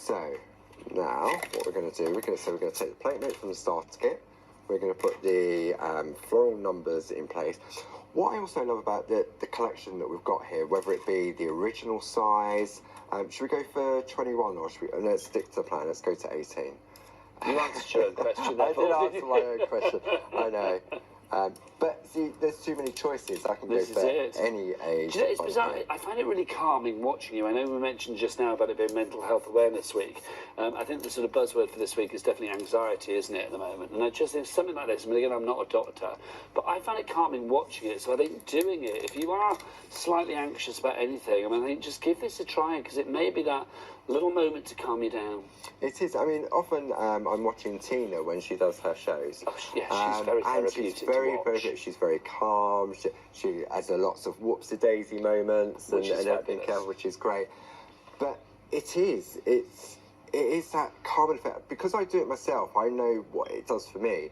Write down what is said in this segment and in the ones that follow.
So now what we're going to do, we're going to take the plate mate from the starter kit. We're going to put the floral numbers in place. What I also love about the collection that we've got here, whether it be the original size, should we go for 21 or should we, let's stick to the plan, let's go to 18. You answered your own question. I did answer my own question, I know. But see, there's too many choices. I can go for any age. Do you know, it's bizarre. I find it really calming watching you. I know we mentioned just now about it being Mental Health Awareness Week. I think the sort of buzzword for this week is definitely anxiety, isn't it, at the moment? And I just think something like this, I mean, again, I'm not a doctor, but I find it calming watching it. So I think doing it, if you are slightly anxious about anything, I mean, I think just give this a try because it may be that little moment to calm you down. It is. I mean, often I'm watching Tina when she does her shows. Oh, yeah, she's very therapeutic. And she's very good. She's very calm. She has lots of whoops-a-daisy moments and everything else, which is great. But it is that calming effect. Because I do it myself, I know what it does for me.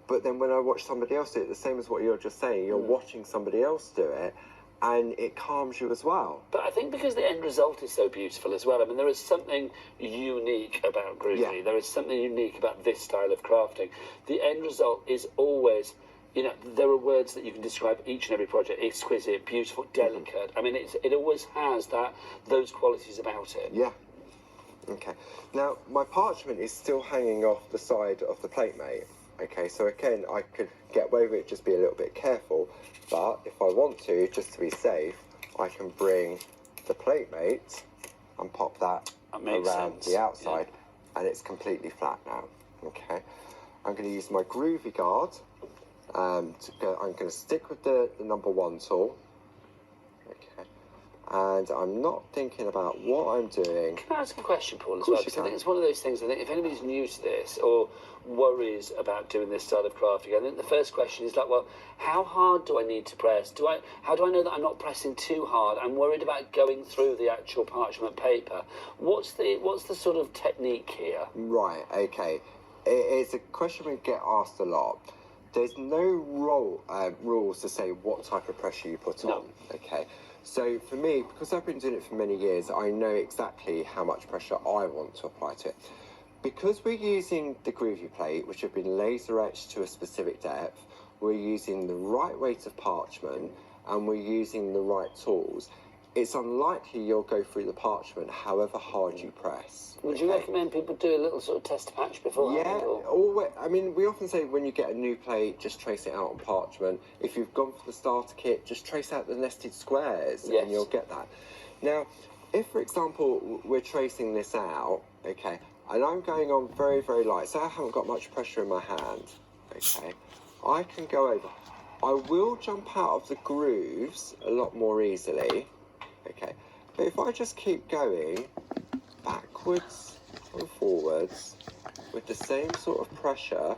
But then when I watch somebody else do it, the same as what you're just saying, you're watching somebody else do it, and it calms you as well. But I think because the end result is so beautiful as well, I mean, there is something unique about groovy. Yeah. There is something unique about this style of crafting. The end result is always, you know, there are words that you can describe each and every project: exquisite, beautiful, delicate. I mean, it always has those qualities about it. Yeah. Okay. Now, my parchment is still hanging off the side of the plate mate. Okay, so again, I could get away with it, just be a little bit careful, but if I want to, just to be safe, I can bring the plate mate and pop that around the outside, and it's completely flat now. Okay, I'm going to use my groovy guard. I'm going to stick with the number 1 tool. Okay, and I'm not thinking about what I'm doing. Can I ask a question, Paul, as well? Because I think it's one of those things, I think if anybody's new to this or worries about doing this style of crafting, I think the first question is like, well, how hard do I need to press? How do I know that I'm not pressing too hard? I'm worried about going through the actual parchment paper. What's the sort of technique here? Right, okay. It's a question we get asked a lot. There's no rules to say what type of pressure you put on. Okay. So for me, because I've been doing it for many years, I know exactly how much pressure I want to apply to it. Because we're using the groovy plate, which have been laser etched to a specific depth, we're using the right weight of parchment and we're using the right tools, it's unlikely you'll go through the parchment however hard you press. Would you recommend people do a little sort of test patch beforehand? Yeah, I mean, we often say when you get a new plate, just trace it out on parchment. If you've gone for the starter kit, just trace out the nested squares and you'll get that. Now, if, for example, we're tracing this out, okay, and I'm going on very, very light, so I haven't got much pressure in my hand, okay, I can go over. I will jump out of the grooves a lot more easily, okay, but if I just keep going backwards and forwards with the same sort of pressure,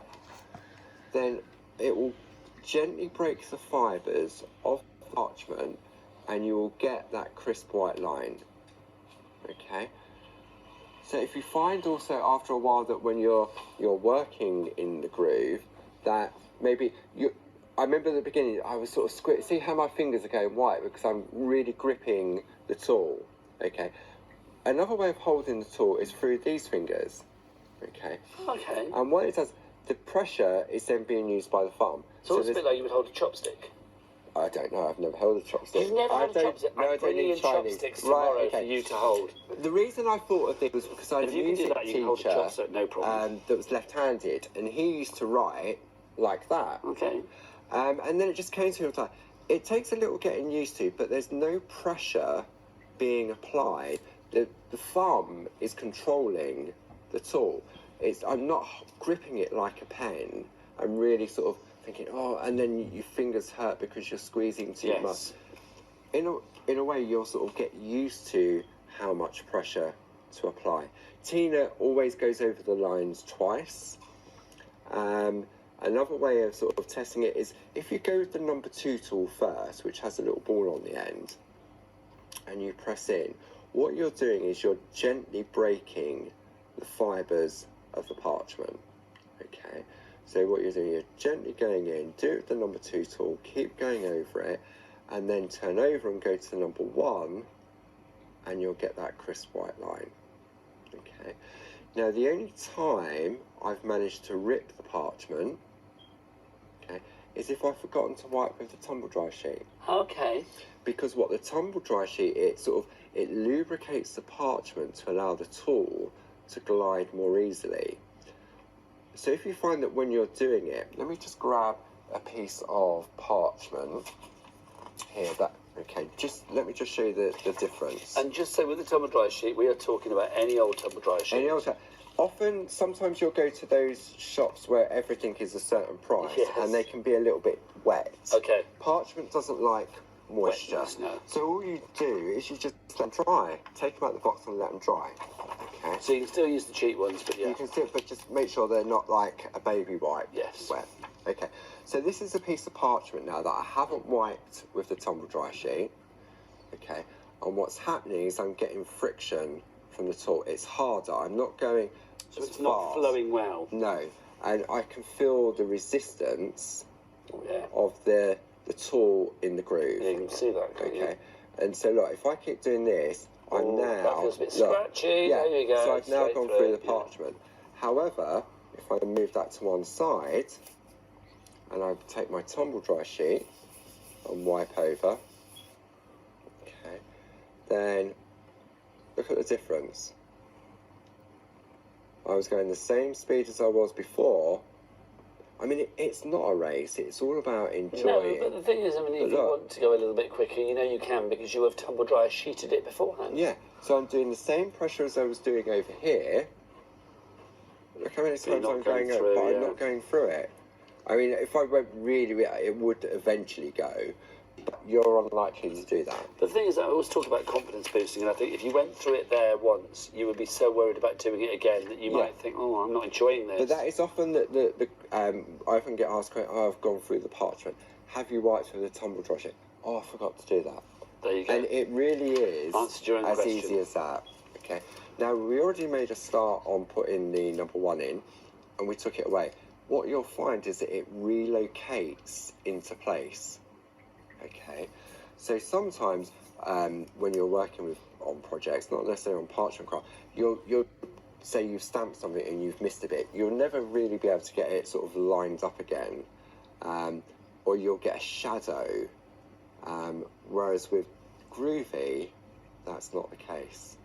then it will gently break the fibres of the parchment and you will get that crisp white line, okay? So if you find also after a while that when you're working in the groove, that maybe I remember at the beginning I was sort of see how my fingers are going white because I'm really gripping the tool, okay? Another way of holding the tool is through these fingers, okay? Okay. And what it does, the pressure is then being used by the thumb. So it's a bit like you would hold a chopstick. I don't know, I've never held a chopstick. You've never held a chopstick? I'm bringing in chopsticks tomorrow for you to hold. The reason I thought of this was because I had a music teacher that was left-handed, and he used to write like that. Okay. And then it just came to me, like, it takes a little getting used to, but there's no pressure being applied. The thumb is controlling the tool. I'm not gripping it like a pen. I'm really sort of thinking, oh, and then your fingers hurt because you're squeezing too much. In a way, you'll sort of get used to how much pressure to apply. Tina always goes over the lines twice. Another way of sort of testing it is if you go with the number 2 tool first, which has a little ball on the end, and you press in, what you're doing is you're gently breaking the fibres of the parchment, okay? So what you're doing, you're gently going in, do it with the number 2 tool, keep going over it, and then turn over and go to the number 1, and you'll get that crisp white line, Okay. Now, the only time I've managed to rip the parchment, okay, is if I've forgotten to wipe with the tumble dry sheet. Okay. Because what the tumble dry sheet, it lubricates the parchment to allow the tool to glide more easily. So if you find that when you're doing it, let me just grab a piece of parchment here. Let me just show you the difference. And just so with the tumble dry sheet, we are talking about any old tumble dry sheet. Sometimes you'll go to those shops where everything is a certain price, yes, and they can be a little bit wet. Okay. Parchment doesn't like moisture. Wetness, no. So all you do is you just let them dry. Take them out of the box and let them dry. Okay. So you can still use the cheap ones, but yeah. You can still, but just make sure they're not like a baby wipe. Yes. Wet. Okay. So this is a piece of parchment now that I haven't wiped with the tumble dry sheet. Okay. And what's happening is I'm getting friction from the tool. It's harder. I'm not going. So it's not flowing well. No, and I can feel the resistance yeah, of the tool in the groove. Yeah, you can see that. Okay, and so look, if I keep doing this, I'm now. That feels a bit scratchy. Yeah, there you go. so I've now gone through the yeah. parchment. However, if I move that to one side, and I take my tumble dry sheet and wipe over, okay, then look at the difference. I was going the same speed as I was before. I mean, it's not a race. It's all about enjoying. No, but the thing is, I mean, if you want to go a little bit quicker, you know you can because you have tumble dry sheeted it beforehand. Yeah, so I'm doing the same pressure as I was doing over here. Look how many times I'm going over, but I'm not going through it. I mean, if I went really, it would eventually go. But you're unlikely to do that. The thing is, I always talk about confidence boosting, and I think if you went through it there once, you would be so worried about doing it again that you might think, oh, I'm not enjoying this. But that is often I often get asked, oh, I've gone through the parchment. Have you wiped with the tumble dry sheet? Oh, I forgot to do that. There you go. And it really is as easy as that. Okay. Now, we already made a start on putting the number 1 in, and we took it away. What you'll find is that it relocates into place. Okay, so sometimes when you're working on projects, not necessarily on parchment craft, you'll say you've stamped something and you've missed a bit. You'll never really be able to get it sort of lined up again, or you'll get a shadow. Whereas with Groovy, that's not the case.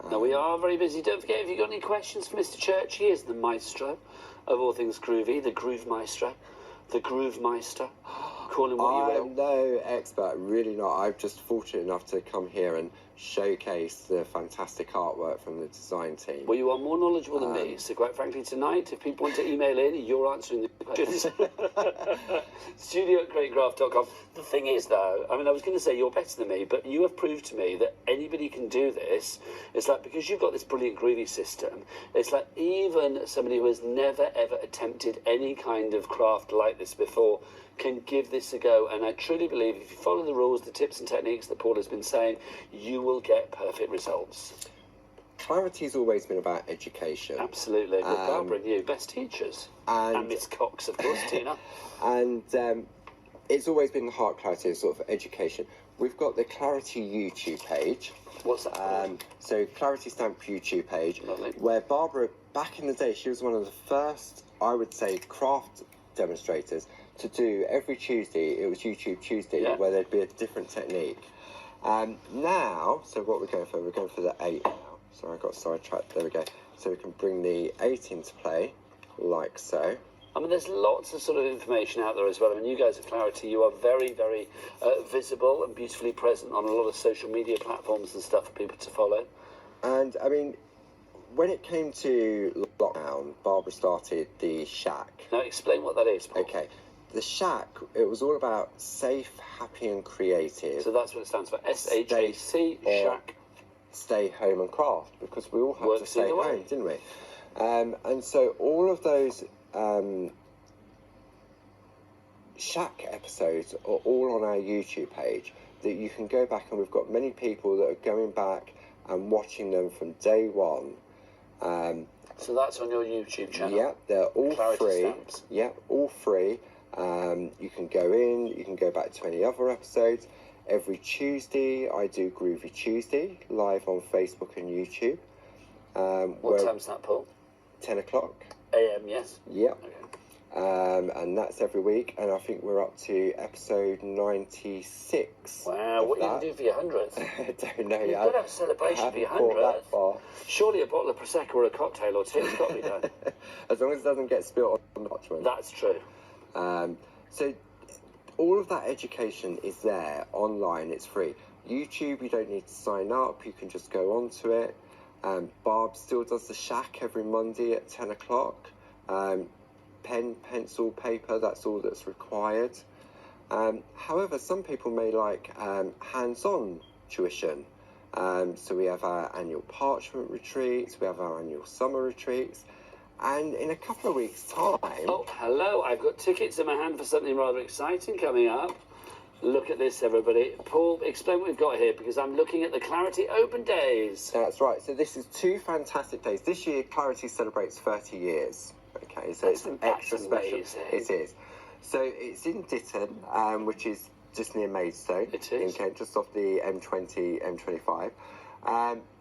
Now, we are very busy. Don't forget, if you've got any questions for Mr. Church, he is the maestro of all things groovy, the groove maestro. The Groove Meister. Call him what you will. I'm no expert, really not. I'm just fortunate enough to come here and showcase the fantastic artwork from the design team. Well, you are more knowledgeable than me, so quite frankly, tonight, if people want to email in, you're answering the questions. studio@greatgraph.com. The thing is, though, I mean, I was going to say you're better than me, but you have proved to me that anybody can do this. It's like, because you've got this brilliant groovy system, it's like even somebody who has never, ever attempted any kind of craft like this before can give this a go, and I truly believe if you follow the rules, the tips and techniques that Paul has been saying, you will get perfect results. Clarity's always been about education. Absolutely. With Barbara and you, best teachers. And Miss Cox, of course, Tina. And it's always been the heart Clarity, sort of education. We've got the Clarity YouTube page. What's that? So Clarity Stamp YouTube page. Lovely. Where Barbara, back in the day, she was one of the first, I would say, craft demonstrators to do every Tuesday. It was YouTube Tuesday, where there'd be a different technique. Now, so what we're going for? We're going for the 8 now. Sorry, I got sidetracked. There we go. So we can bring the 8 into play, like so. I mean, there's lots of sort of information out there as well. I mean, you guys at Clarity, you are very, very visible and beautifully present on a lot of social media platforms and stuff for people to follow. And, I mean, when it came to lockdown, Barbara started the Shack. Now, explain what that is, Paul. Okay. The Shack, it was all about safe, happy and creative. So that's what it stands for, S-H-A-C, Shack. Stay home and craft, because we all had to stay home, didn't we? And so all of those Shack episodes are all on our YouTube page that you can go back, and we've got many people that are going back and watching them from day one. So that's on your YouTube channel? Yeah, they're all Clarity free. Stamps. Yeah, all free. You can go in, you can go back to any other episodes. Every Tuesday, I do Groovy Tuesday, live on Facebook and YouTube. What time's that, Paul? 10 o'clock. AM, yes? Yep. Okay. And that's every week, and I think we're up to episode 96. Wow, what are you going to do for your 100th? I don't know. You've got to have a celebration for your 100th. Surely a bottle of Prosecco or a cocktail or two has got to be done. As long as it doesn't get spilled on the parchment. That's true. So all of that education is there online, it's free. YouTube, you don't need to sign up, you can just go onto it. Barb still does the shack every Monday at 10 o'clock. Pen, pencil, paper, that's all that's required. However, some people may like hands-on tuition. So we have our annual parchment retreats, we have our annual summer retreats, and in a couple of weeks' time... Oh, hello, I've got tickets in my hand for something rather exciting coming up. Look at this, everybody. Paul, explain what we've got here, because I'm looking at the Clarity Open Days. That's right, so this is 2 fantastic days. This year, Clarity celebrates 30 years. Okay, so it's extra special. It is. So it's in Ditton, which is just near Maidstone. It is. In Kent, just off the M20, M25.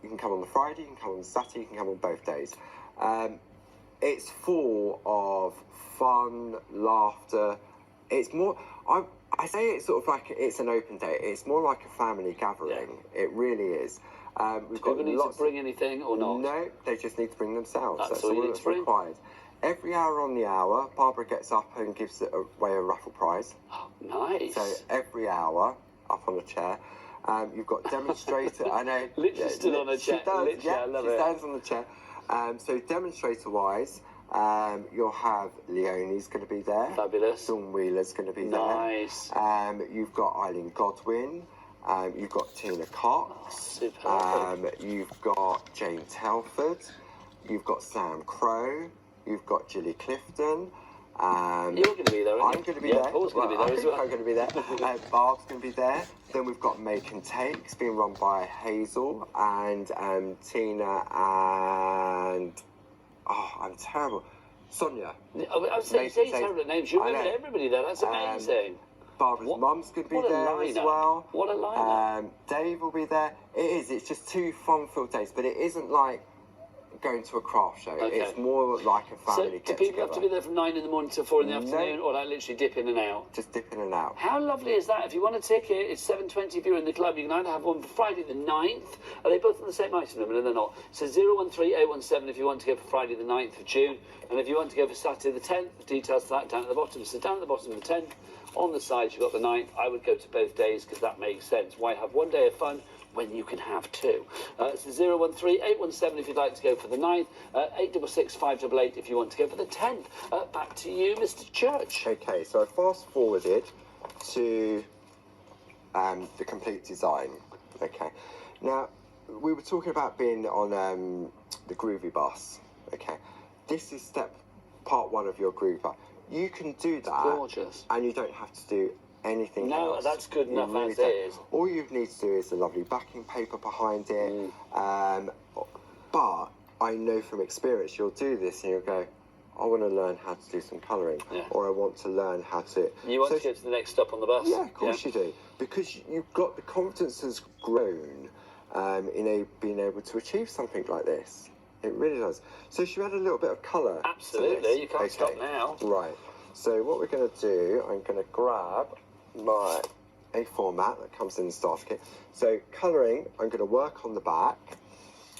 You can come on the Friday, you can come on the Saturday, you can come on both days. It's full of fun, laughter. It's more... I say it's sort of like it's an open day. It's more like a family gathering. Yeah. It really is. We've got people need to bring anything or not? No, they just need to bring themselves. That's all that's required. Every hour on the hour, Barbara gets up and gives away a raffle prize. Oh, nice. So every hour, up on a chair. You've got demonstrator. I know. Literally stood on a chair. She does. Literally, I love she stands on the chair. So demonstrator-wise, you'll have Leonie's going to be there. Fabulous. Dawn Wheeler's going to be there. Nice. You've got Eileen Godwin. You've got Tina Cox. Oh, super. You've got Jane Telford. You've got Sam Crow. You've got Gilly Clifton. You're going to be there, aren't you? I'm going to be there. there. Paul's going to be there as well. I'm going to be there. Barb's going to be there. Then we've got Make and Takes, being run by Hazel and Tina and... Oh, I'm terrible. Sonia. I was saying terrible names. You remember everybody there. That's amazing. Barbara's mum's going to be there as well. What a lineup. Dave will be there. It is. It's just 2 fun-filled days, but it isn't like going to a craft show. Okay. It's more like a family get-together. So do people have to be there from 9 in the morning till 4 in the afternoon, or like literally dip in and out? Just dip in and out. How lovely is that? If you want a ticket, it's $7.20 if you're in the club. You can either have one for Friday the 9th. Are they both on the same item number? No, they're not. So 013817 if you want to go for Friday the 9th of June, and if you want to go for Saturday the 10th, the details for that down at the bottom. So down at the bottom of the 10th, on the side you've got the 9th. I would go to both days because that makes sense. Why have one day of fun when you can have 2? So 013817 if you'd like to go for the 9th, 866 588 if you want to go for the 10th. Back to you, Mr. Church. Okay, so I fast forwarded to the complete design. Okay, now we were talking about being on the Groovy bus. Okay, this is part 1 of your Groovy bus. You can do that. Gorgeous. And you don't have to do anything else. No, that's good enough as it is. All you need to do is a lovely backing paper behind it. But I know from experience, you'll do this and you'll go, I want to learn how to do some colouring, or I want to learn how to... You want to get to the next stop on the bus? Yeah, of course you do. Because you've got, the confidence has grown in being able to achieve something like this. It really does. So should we add a little bit of colour? Absolutely, you can't stop now. Right. So what we're going to do, I'm going to grab my A4 mat that comes in the starter kit. So colouring, I'm going to work on the back.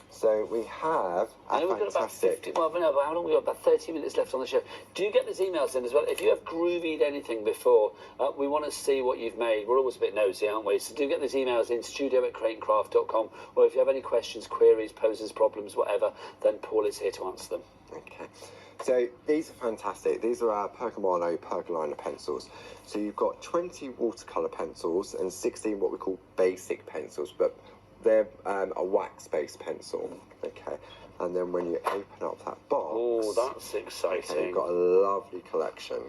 So we have a we've got about 50, well, no, how long? We've got about 30 minutes left on the show. Do you get these emails in as well? If you have groovied anything before, we want to see what you've made. We're always a bit nosy, aren't we? So do get these emails in studio@creightoncraft.com, or if you have any questions, queries, poses, problems, whatever, then Paul is here to answer them. Okay. So these are fantastic. These are our Pergamano Pergolina pencils. So you've got 20 watercolour pencils and 16 what we call basic pencils, but they're a wax-based pencil. Okay. And then when you open up that box... Oh, that's exciting. Okay, you've got a lovely collection.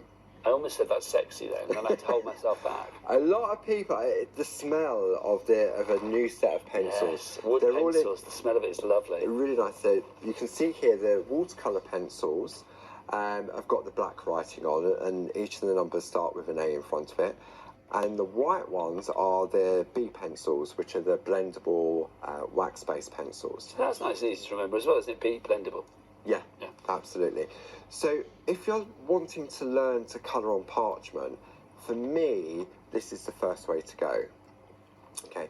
I almost said that's sexy then, and I had to hold myself back. A lot of people, the smell of a new set of pencils. Yes, wood pencils, the smell of it is lovely. Really nice. So you can see here the watercolour pencils. I've got the black writing on, and each of the numbers start with an A in front of it. And the white ones are the B pencils, which are the blendable wax-based pencils. So that's nice and easy to remember as well, isn't it? Be blendable. Yeah, absolutely. So if you're wanting to learn to colour on parchment, for me, this is the first way to go. Okay,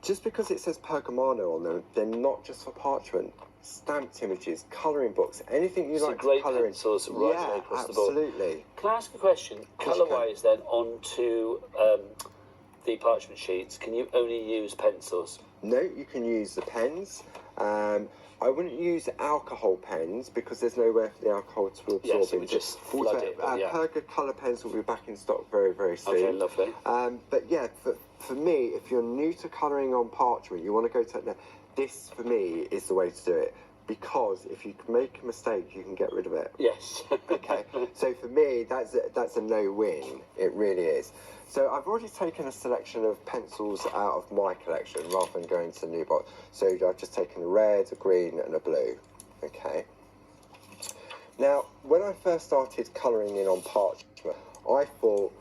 just because it says Pergamano on them, they're not just for parchment. Stamped images, colouring books, anything you like to colour in. Pencils right across the board. Absolutely. Can I ask a question? Colour-wise then, onto the parchment sheets, can you only use pencils? No, you can use the pens. I wouldn't use alcohol pens because there's nowhere for the alcohol to absorb. Yes, it would just flood it. Perga colour pens will be back in stock very, very soon. Okay, lovely. But yeah, for me, if you're new to colouring on parchment, you want to go to this, for me, is the way to do it. Because if you make a mistake, you can get rid of it. Yes. Okay. So for me, that's a no-win. It really is. So I've already taken a selection of pencils out of my collection rather than going to the new box. So I've just taken a red, a green, and a blue. Okay. Now, when I first started colouring in on parchment, I thought,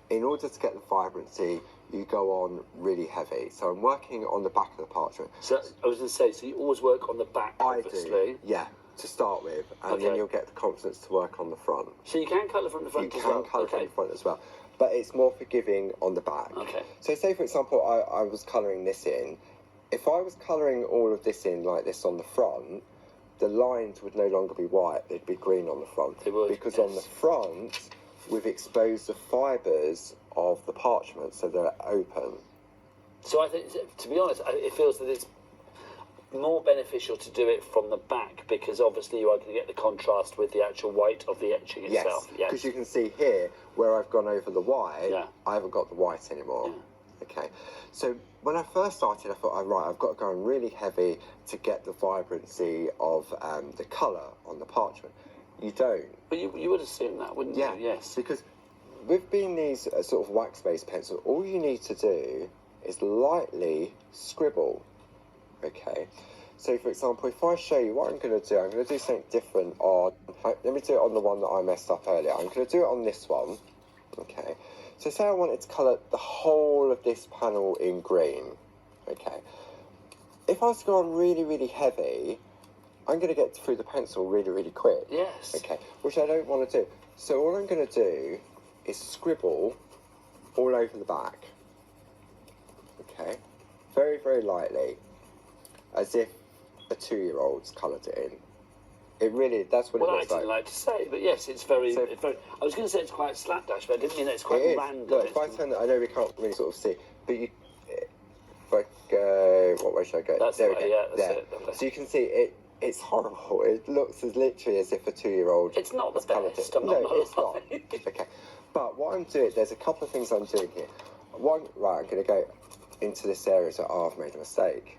in order to get the vibrancy, you go on really heavy. So I'm working on the back of the parchment. So I was going to say, so you always work on the back, obviously. I do, yeah, to start with, and then you'll get the confidence to work on the front. So you can colour from the front as well? You can colour from the front as well, but it's more forgiving on the back. Okay. So say, for example, I was colouring this in. If I was colouring all of this in like this on the front, the lines would no longer be white, they'd be green on the front. They would, because on the front, we've exposed the fibres of the parchment so they're open. So I think, to be honest, it feels that it's more beneficial to do it from the back because obviously you are going to get the contrast with the actual white of the etching itself. Yes, because you can see here where I've gone over the white, I haven't got the white anymore. Yeah. Okay, so when I first started, I thought, right, I've got to go on really heavy to get the vibrancy of the colour on the parchment. You don't. But you would assume that, wouldn't you? Yes. Because with being these sort of wax-based pencils, all you need to do is lightly scribble. Okay. So, for example, if I show you what I'm going to do something different on. Let me do it on the one that I messed up earlier. I'm going to do it on this one. Okay. So, say I wanted to colour the whole of this panel in green. Okay. If I was to go on really, really heavy, I'm going to get through the pencil really, really quick. Yes. Okay. Which I don't want to do. So, all I'm going to do is scribble all over the back. Okay. Very, very lightly. As if a 2-year-old's coloured it in. It really, that's what it looks like. Well, I didn't like to say, but yes, it's very, I was going to say it's quite slapdash, but I didn't mean that it's quite random. Look, if I turn that, I know we can't really sort of see, but if I go, what way should I go? That's there the way, that's it. So you can see it's horrible. It looks as literally as if a 2-year-old. It's not the best. It's not. Okay. But what I'm doing, there's a couple of things I'm doing here. One, right, I'm going to go into this area, so I've made a mistake.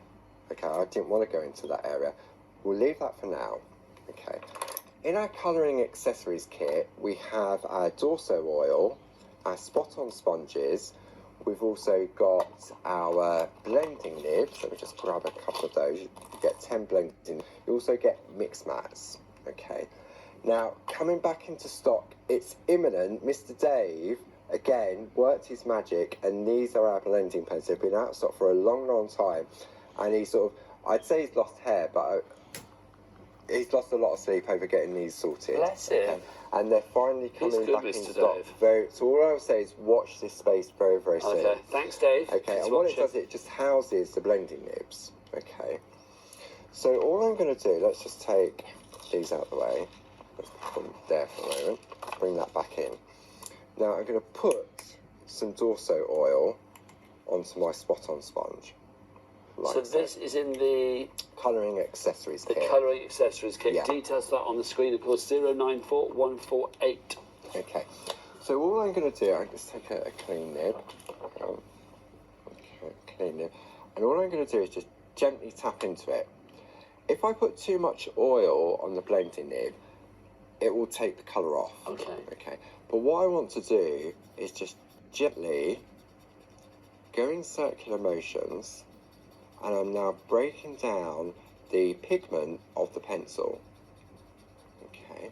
Okay, I didn't want to go into that area. We'll leave that for now. Okay. In our colouring accessories kit, we have our Dorso oil, our spot-on sponges. We've also got our blending nibs. Let me just grab a couple of those. You get 10 blending. You also get mix mats. Okay. Now, coming back into stock, it's imminent. Mr. Dave, again, worked his magic, and these are our blending pens. They've been out of stock for a long, long time. And he's sort of, I'd say he's lost hair, but he's lost a lot of sleep over getting these sorted. Bless him. And they're finally coming back in stock. Dave. So all I would say is watch this space very, very soon. Okay, thanks, Dave. Okay, and what it does, it just houses the blending nibs. Okay. So all I'm going to do, let's just take these out of the way. Let's put them there for a moment. Bring that back in. Now I'm going to put some Dorso oil onto my spot-on sponge. So this is in the colouring accessories kit. The colouring accessories kit. Yeah. Details that on the screen, of course, 094148. Okay. So all I'm going to do, I'm just take a clean nib. Clean nib. And all I'm going to do is just gently tap into it. If I put too much oil on the blending nib, it will take the colour off. Okay. Okay. But what I want to do is just gently go in circular motions. And I'm now breaking down the pigment of the pencil. Okay.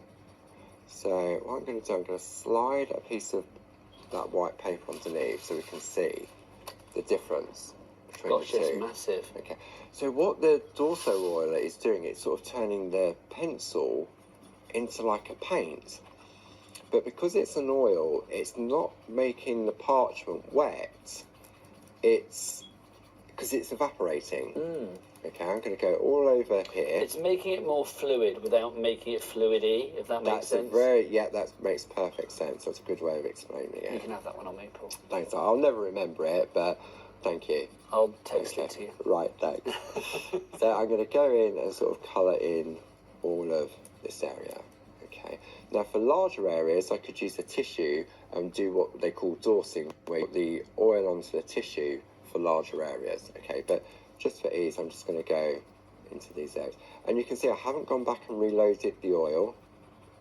So what I'm going to do, I'm going to slide a piece of that white paper underneath so we can see the difference between Gosh, the two. it's massive. Okay, so what the Dorso oil is doing, it's sort of turning the pencil into like a paint. But because it's an oil, it's not making the parchment wet. It's because it's evaporating. Okay, I'm going to go all over here. It's making it more fluid without making it fluidy, if that makes sense. That makes perfect sense. That's a good way of explaining it. You can have that one on me, Paul. Thanks. I'll never remember it, but thank you. I'll text it to you. Right, thanks. So I'm going to go in and sort of colour in all of this area. Okay. Now for larger areas, I could use a tissue and do what they call dorsing, where you put the oil onto the tissue for larger areas. Okay, but just for ease, I'm just going to go into these areas. And you can see I haven't gone back and reloaded the oil,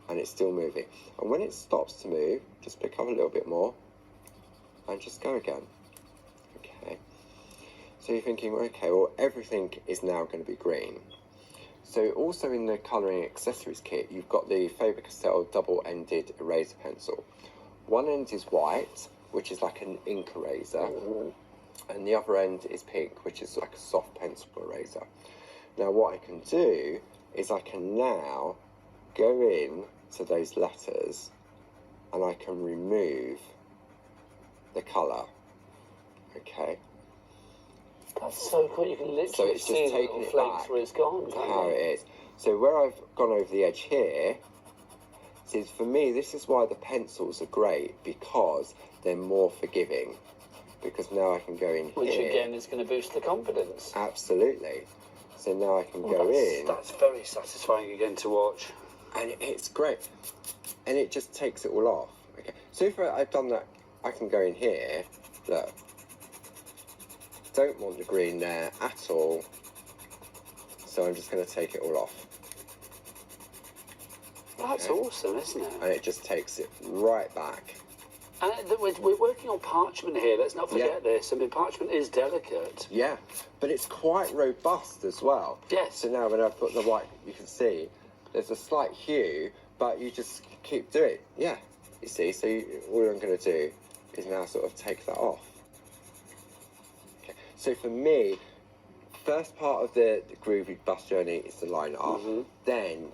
and it's still moving. And when it stops to move, just pick up a little bit more, and just go again. Okay. So you're thinking, okay, well, everything is now going to be green. So also in the colouring accessories kit, you've got the Faber-Castell double-ended eraser pencil. One end is white, which is like an ink eraser, and the other end is pink, which is like a soft pencil eraser. Now what I can do is I can now go in to those letters and I can remove the colour. Okay. That's so cool. You can literally see the little flakes where it's gone. How it is. So where I've gone over the edge here, see, for me, this is why the pencils are great, because they're more forgiving. Because now I can go in here. Which again is going to boost the confidence. Absolutely. So now I can go in. That's very satisfying again to watch. And it's great. And it just takes it all off. Okay. So if I've done that, I can go in here. Look. Don't want the green there at all. So I'm just going to take it all off. That's awesome, isn't it? And it just takes it right back. And we're working on parchment here, let's not forget this. I mean, parchment is delicate. Yeah, but it's quite robust as well. Yes. So now when I put the white, you can see there's a slight hue, but you just keep doing it. Yeah, you see, so all I'm going to do is now sort of take that off. Okay. So for me, first part of the groovy bus journey is to line it up. Then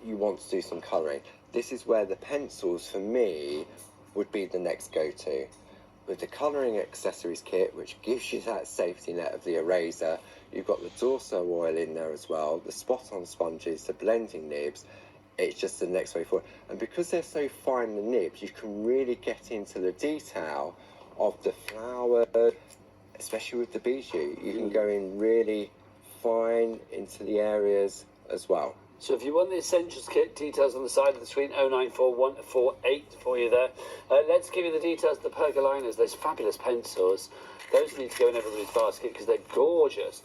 you want to do some colouring. This is where the pencils, for me, would be the next go-to. With the colouring accessories kit, which gives you that safety net of the eraser, you've got the Dorso oil in there as well, the spot-on sponges, the blending nibs. It's just the next way forward. And because they're so fine, the nibs, you can really get into the detail of the flower, especially with the bijou. You can go in really fine into the areas as well. So if you want the Essentials Kit, details on the side of the screen, 094148 for you there. Let's give you the details of the pergoliners, those fabulous pencils. Those need to go in everybody's basket because they're gorgeous.